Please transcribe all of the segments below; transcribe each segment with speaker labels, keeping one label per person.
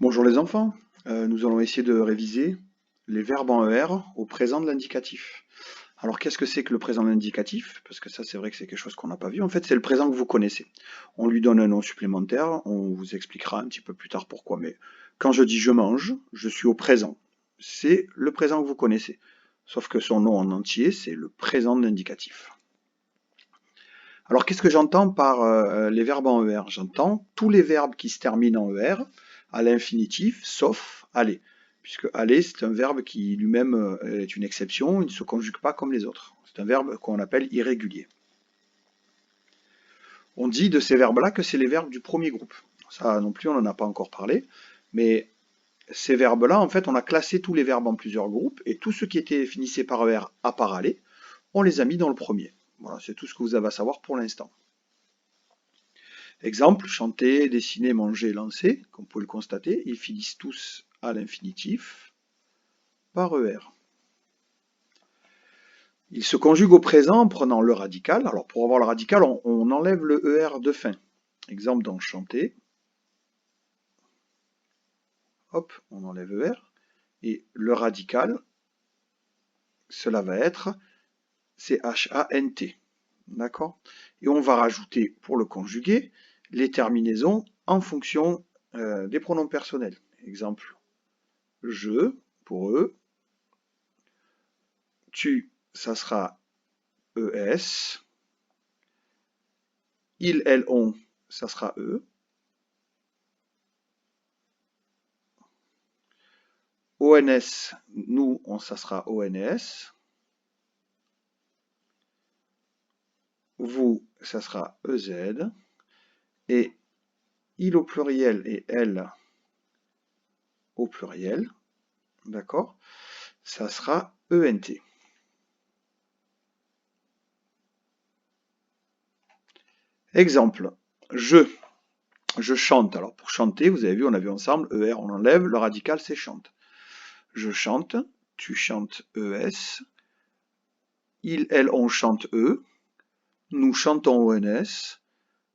Speaker 1: Bonjour les enfants. Nous allons essayer de réviser les verbes en ER au présent de l'indicatif. Alors qu'est-ce que c'est que le présent de l'indicatif? Parce que ça c'est vrai que c'est quelque chose qu'on n'a pas vu. En fait c'est le présent que vous connaissez. On lui donne un nom supplémentaire, on vous expliquera un petit peu plus tard pourquoi. Mais quand je dis je mange, je suis au présent. C'est le présent que vous connaissez. Sauf que son nom en entier c'est le présent de l'indicatif. Alors qu'est-ce que j'entends par les verbes en ER? J'entends tous les verbes qui se terminent en ER à l'infinitif, sauf aller. Puisque aller, c'est un verbe qui lui-même est une exception, il ne se conjugue pas comme les autres. C'est un verbe qu'on appelle irrégulier. On dit de ces verbes-là que c'est les verbes du premier groupe. Ça non plus, on n'en a pas encore parlé, mais ces verbes-là, en fait, on a classé tous les verbes en plusieurs groupes, et tous ceux qui étaient finissés par ER à part aller, on les a mis dans le premier. Voilà, c'est tout ce que vous avez à savoir pour l'instant. Exemple, chanter, dessiner, manger, lancer, comme vous pouvez le constater, ils finissent tous à l'infinitif par ER. Ils se conjuguent au présent en prenant le radical. Alors pour avoir le radical, on enlève le ER de fin. Exemple dans chanter. Hop, on enlève ER. Et le radical, cela va être CHANT. D'accord? Et on va rajouter, pour le conjuguer, les terminaisons en fonction des pronoms personnels. Exemple, je, pour eux. Tu, ça sera ES. Il, elle, on, ça sera E. ONS, nous, ça sera ONS. Vous, ça sera EZ. Et il au pluriel et elle au pluriel, d'accord, ça sera ENT. Exemple, je chante. Alors pour chanter, vous avez vu, on a vu ensemble, ER, on enlève, le radical c'est chante. Je chante, tu chantes ES, il, elle, on chante E, nous chantons ONS,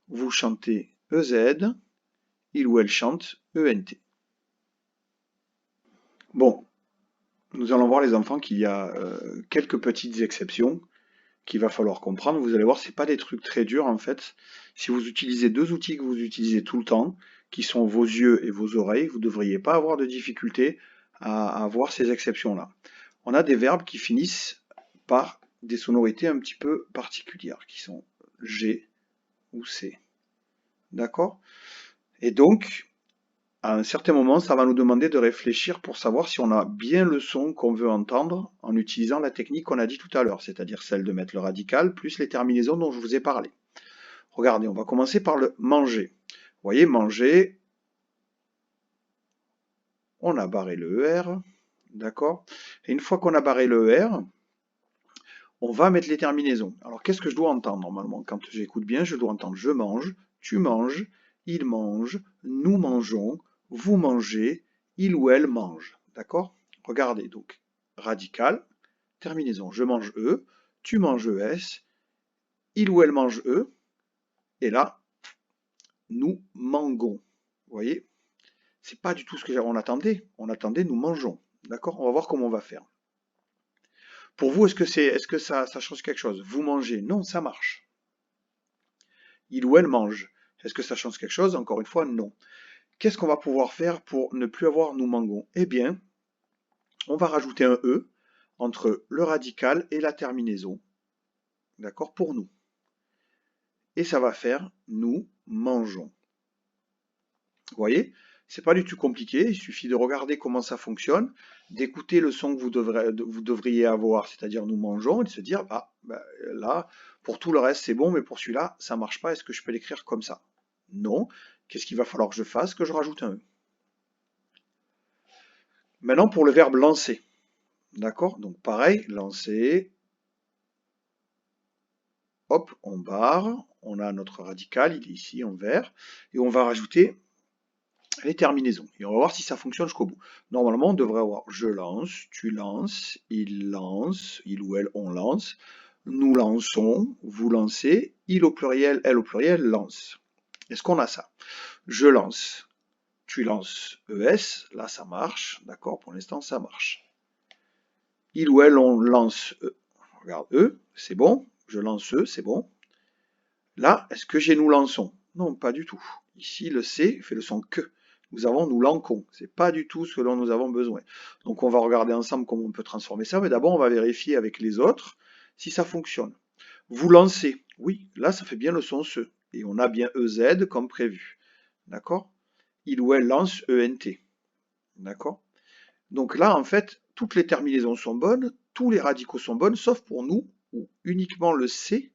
Speaker 1: vous chantez EZ, il ou elle chante ENT. Bon, nous allons voir les enfants qu'il y a quelques petites exceptions qu'il va falloir comprendre. Vous allez voir, c'est pas des trucs très durs en fait. Si vous utilisez deux outils que vous utilisez tout le temps, qui sont vos yeux et vos oreilles, vous ne devriez pas avoir de difficulté à voir ces exceptions-là. On a des verbes qui finissent par des sonorités un petit peu particulières, qui sont G ou C. D'accord? Et donc, à un certain moment, ça va nous demander de réfléchir pour savoir si on a bien le son qu'on veut entendre en utilisant la technique qu'on a dit tout à l'heure, c'est-à-dire celle de mettre le radical plus les terminaisons dont je vous ai parlé. Regardez, on va commencer par le manger. Vous voyez, manger, on a barré le ER, d'accord? Et une fois qu'on a barré le ER, on va mettre les terminaisons. Alors qu'est-ce que je dois entendre normalement? Quand j'écoute bien, je dois entendre je mange, tu manges, il mange, nous mangeons, vous mangez, il ou elle mange. D'accord? Regardez donc. Radical, terminaison. Je mange E, tu manges ES, il ou elle mange E, et là, nous mangons. Vous voyez? C'est pas du tout ce que on attendait. On attendait nous mangeons. D'accord? On va voir comment on va faire. Pour vous, est-ce que ça change quelque chose? Vous mangez? Non, ça marche. Il ou elle mange. Est-ce que ça change quelque chose? Encore une fois, non. Qu'est-ce qu'on va pouvoir faire pour ne plus avoir nous mangons? Eh bien, on va rajouter un E entre le radical et la terminaison. D'accord? Pour nous. Et ça va faire nous mangeons. Vous voyez? C'est pas du tout compliqué, il suffit de regarder comment ça fonctionne, d'écouter le son que vous devriez avoir, c'est-à-dire nous mangeons, et de se dire, ah, ben, là, pour tout le reste c'est bon, mais pour celui-là, ça marche pas, est-ce que je peux l'écrire comme ça? Non. Qu'est-ce qu'il va falloir que je fasse? Que je rajoute un E. Maintenant pour le verbe lancer. D'accord? Donc pareil, lancer, hop, on barre, on a notre radical, il est ici en vert, et on va rajouter les terminaisons. Et on va voir si ça fonctionne jusqu'au bout. Normalement, on devrait avoir je lance, tu lances, il ou elle, on lance, nous lançons, vous lancez, il au pluriel, elle au pluriel, lance. Est-ce qu'on a ça? Je lance, tu lances ES, là ça marche, d'accord, pour l'instant ça marche. Il ou elle, on lance E. Regarde, E, c'est bon, je lance E, c'est bon. Là, est-ce que j'ai nous lançons? Non, pas du tout. Ici, le C fait le son que. Nous avons nous lançons. C'est pas du tout ce dont nous avons besoin. Donc on va regarder ensemble comment on peut transformer ça, mais d'abord on va vérifier avec les autres si ça fonctionne. Vous lancez. Oui, là ça fait bien le son SE. Et on a bien EZ comme prévu. D'accord? Il ou elle lance ENT. D'accord? Donc là, en fait, toutes les terminaisons sont bonnes, tous les radicaux sont bonnes, sauf pour nous, où uniquement le C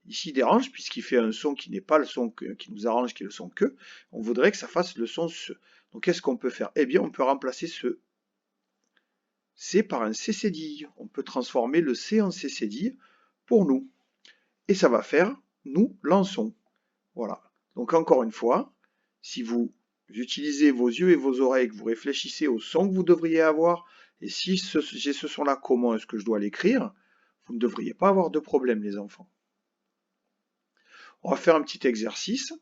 Speaker 1: ici dérange, puisqu'il fait un son qui n'est pas le son qui nous arrange, qui est le son que. On voudrait que ça fasse le son SE. Donc qu'est-ce qu'on peut faire? Eh bien, on peut remplacer ce C par un C cédille. On peut transformer le C en C cédille pour nous. Et ça va faire nous lançons. Voilà. Donc encore une fois, si vous utilisez vos yeux et vos oreilles, que vous réfléchissez au son que vous devriez avoir, et si j'ai ce son-là, comment est-ce que je dois l'écrire, vous ne devriez pas avoir de problème, les enfants. On va faire un petit exercice.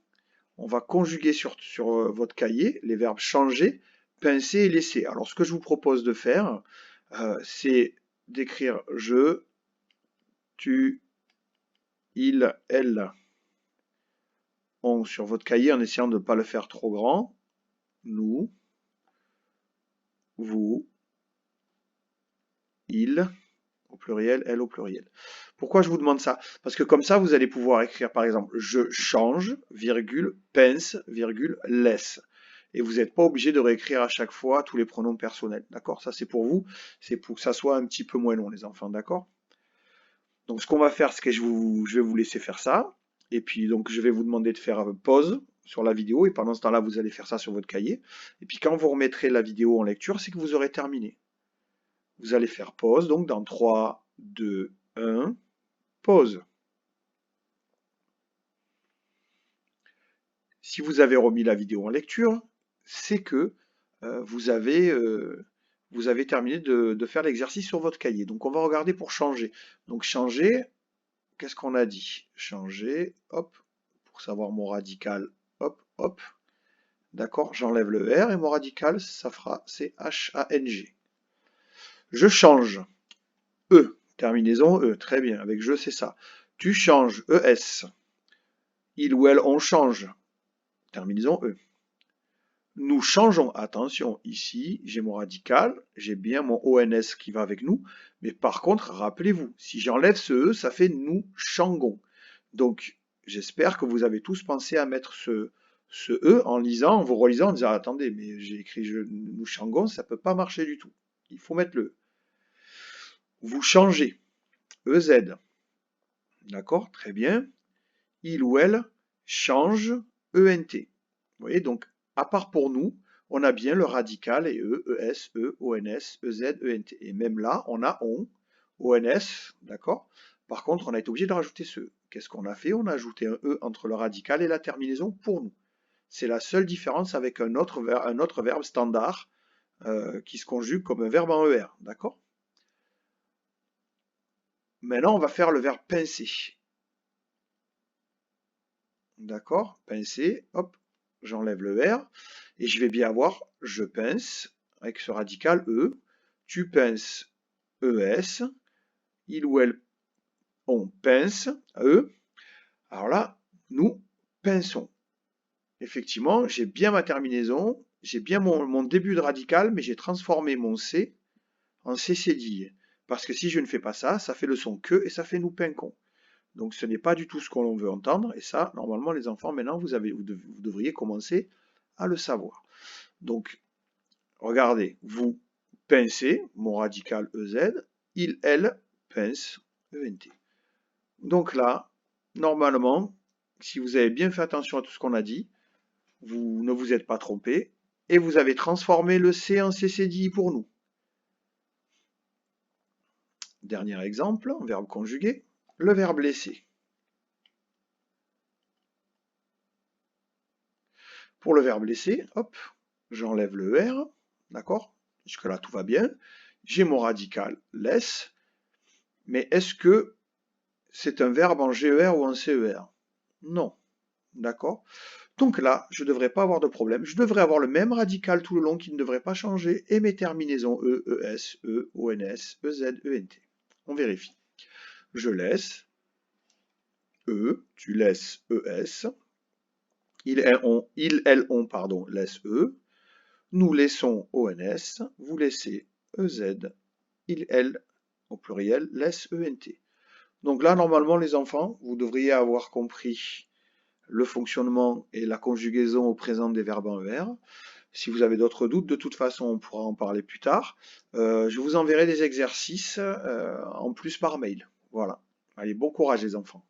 Speaker 1: On va conjuguer sur votre cahier les verbes changer, pincer et laisser. Alors ce que je vous propose de faire, c'est d'écrire je, tu, il, elle, on sur votre cahier en essayant de ne pas le faire trop grand. Nous, vous, il au pluriel, elle au pluriel. Pourquoi je vous demande ça? Parce que comme ça, vous allez pouvoir écrire par exemple je change, virgule, pince, virgule, laisse. Et vous n'êtes pas obligé de réécrire à chaque fois tous les pronoms personnels. D'accord? Ça c'est pour vous, c'est pour que ça soit un petit peu moins long les enfants, d'accord? Donc ce qu'on va faire, c'est que je vais vous laisser faire ça. Et puis donc je vais vous demander de faire pause sur la vidéo. Et pendant ce temps-là, vous allez faire ça sur votre cahier. Et puis quand vous remettrez la vidéo en lecture, c'est que vous aurez terminé. Vous allez faire pause, donc dans 3, 2, 1, pause. Si vous avez remis la vidéo en lecture, c'est que vous avez terminé de faire l'exercice sur votre cahier. Donc on va regarder pour changer. Donc changer, qu'est-ce qu'on a dit? Changer, hop, pour savoir mon radical, hop, hop. D'accord, j'enlève le R et mon radical, ça fera C-H-A-N-G. Je change. E, terminaison E, très bien, avec je c'est ça. Tu changes, ES. Il ou elle, on change. Terminaison E. Nous changeons, attention, ici, j'ai mon radical, j'ai bien mon ONS qui va avec nous, mais par contre, rappelez-vous, si j'enlève ce E, ça fait nous changons. Donc, j'espère que vous avez tous pensé à mettre ce E en lisant, en vous relisant, en disant, attendez, mais j'ai écrit nous changons, ça ne peut pas marcher du tout. Il faut mettre le E. Vous changez, EZ. D'accord, très bien. Il ou elle change, ENT. Vous voyez, donc, à part pour nous, on a bien le radical et E, ES, E, ONS, EZ, ENT. Et même là, on a ONS, d'accord? Par contre, on a été obligé de rajouter ce E. Qu'est-ce qu'on a fait? On a ajouté un E entre le radical et la terminaison pour nous. C'est la seule différence avec un autre verbe standard qui se conjugue comme un verbe en ER, d'accord? Maintenant, on va faire le verbe pincer. D'accord? Pincer, hop, j'enlève le R, et je vais bien avoir je pince, avec ce radical E, tu pinces ES, il ou elle, on pince, E. Alors là, nous pinçons. Effectivement, j'ai bien ma terminaison, j'ai bien mon début de radical, mais j'ai transformé mon C en C cédille. Parce que si je ne fais pas ça, ça fait le son que, et ça fait nous pinquons. Donc ce n'est pas du tout ce que l'on veut entendre, et ça, normalement, les enfants, maintenant, vous devriez commencer à le savoir. Donc, regardez, vous pincez, mon radical EZ, il, elle, pince, ENT. Donc là, normalement, si vous avez bien fait attention à tout ce qu'on a dit, vous ne vous êtes pas trompé, et vous avez transformé le C en CCDI pour nous. Dernier exemple, verbe conjugué, le verbe laisser. Pour le verbe laisser, hop, j'enlève le R, d'accord? Jusque-là, tout va bien. J'ai mon radical laisse, mais est-ce que c'est un verbe en GER ou en CER? Non, d'accord? Donc là, je ne devrais pas avoir de problème. Je devrais avoir le même radical tout le long qui ne devrait pas changer. Et mes terminaisons E, ES, E, ONS, EZ, ENT. On vérifie. Je laisse E, tu laisses ES. Elles, on, pardon, laisse E. Nous laissons ONS. Vous laissez EZ. Elles, au pluriel, laisse ENT. Donc là, normalement, les enfants, vous devriez avoir compris le fonctionnement et la conjugaison au présent des verbes en ER. Si vous avez d'autres doutes, de toute façon, on pourra en parler plus tard. Je vous enverrai des exercices en plus par mail. Voilà. Allez, bon courage les enfants.